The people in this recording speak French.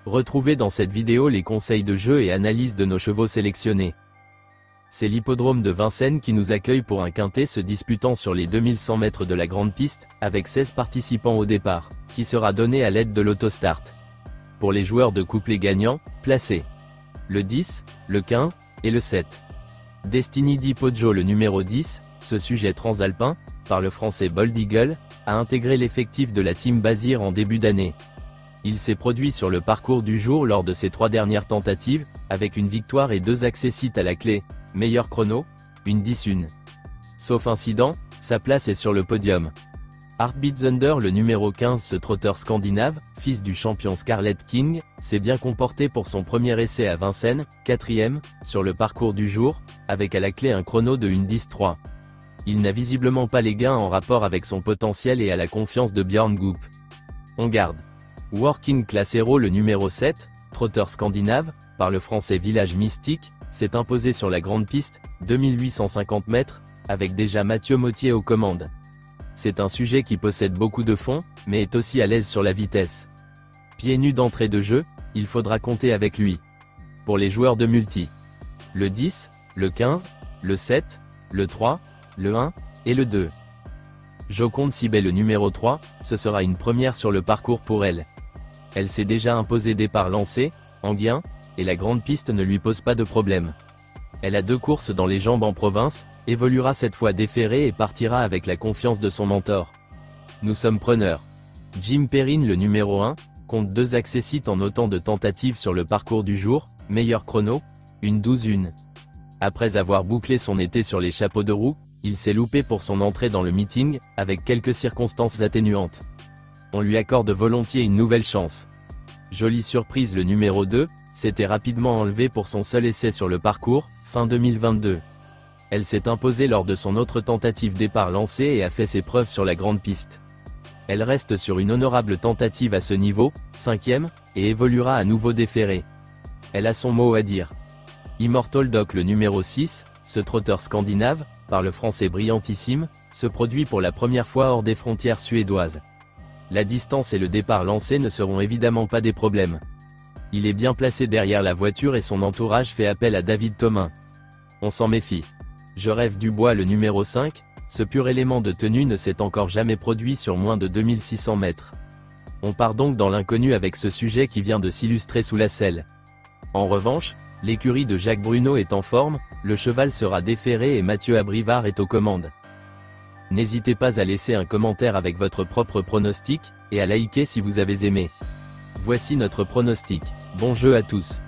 Retrouvez dans cette vidéo les conseils de jeu et analyse de nos chevaux sélectionnés. C'est l'hippodrome de Vincennes qui nous accueille pour un quintet se disputant sur les 2100 mètres de la grande piste, avec 16 participants au départ, qui sera donné à l'aide de l'autostart. Pour les joueurs de couplets gagnants, placez le 10, le 15 et le 7. Destiny di Poggio le numéro 10, ce sujet transalpin, par le français Bold Eagle, a intégré l'effectif de la Team Bazir en début d'année. Il s'est produit sur le parcours du jour lors de ses 3 dernières tentatives, avec une victoire et 2 accessites à la clé, meilleur chrono, une 10-1. Sauf incident, sa place est sur le podium. Heartbeat Thunder le numéro 15 ce trotteur scandinave, fils du champion Scarlet King, s'est bien comporté pour son premier essai à Vincennes, 4e, sur le parcours du jour, avec à la clé un chrono de 1:10:3. Il n'a visiblement pas les gains en rapport avec son potentiel et à la confiance de Björn Goop. On garde. Working Class Hero le numéro 7, trotteur scandinave, par le français Village Mystique, s'est imposé sur la grande piste, 2850 mètres, avec déjà Mathieu Mottier aux commandes. C'est un sujet qui possède beaucoup de fond, mais est aussi à l'aise sur la vitesse. Pieds nus d'entrée de jeu, il faudra compter avec lui. Pour les joueurs de multi, le 10, le 15, le 7, le 3, le 1, et le 2. Joconde Sibet le numéro 3, ce sera une première sur le parcours pour elle. Elle s'est déjà imposée départ lancé, en gain, et la grande piste ne lui pose pas de problème. Elle a 2 courses dans les jambes en province, évoluera cette fois déférée et partira avec la confiance de son mentor. Nous sommes preneurs. Jim Perrine le numéro 1, compte 2 accessites en autant de tentatives sur le parcours du jour, meilleur chrono, une 12-1. Après avoir bouclé son été sur les chapeaux de roue, il s'est loupé pour son entrée dans le meeting, avec quelques circonstances atténuantes. On lui accorde volontiers une nouvelle chance. Jolie surprise le numéro 2, s'était rapidement enlevé pour son seul essai sur le parcours, fin 2022. Elle s'est imposée lors de son autre tentative départ lancée et a fait ses preuves sur la grande piste. Elle reste sur une honorable tentative à ce niveau, 5e, et évoluera à nouveau déférée. Elle a son mot à dire. Immortal Doc le numéro 6, ce trotteur scandinave, par le français brillantissime, se produit pour la première fois hors des frontières suédoises. La distance et le départ lancé ne seront évidemment pas des problèmes. Il est bien placé derrière la voiture et son entourage fait appel à David Thomin. On s'en méfie. Je rêve du bois le numéro 5, ce pur élément de tenue ne s'est encore jamais produit sur moins de 2600 mètres. On part donc dans l'inconnu avec ce sujet qui vient de s'illustrer sous la selle. En revanche, l'écurie de Jacques Bruno est en forme, le cheval sera déféré et Mathieu Abrivard est aux commandes. N'hésitez pas à laisser un commentaire avec votre propre pronostic, et à liker si vous avez aimé. Voici notre pronostic. Bon jeu à tous.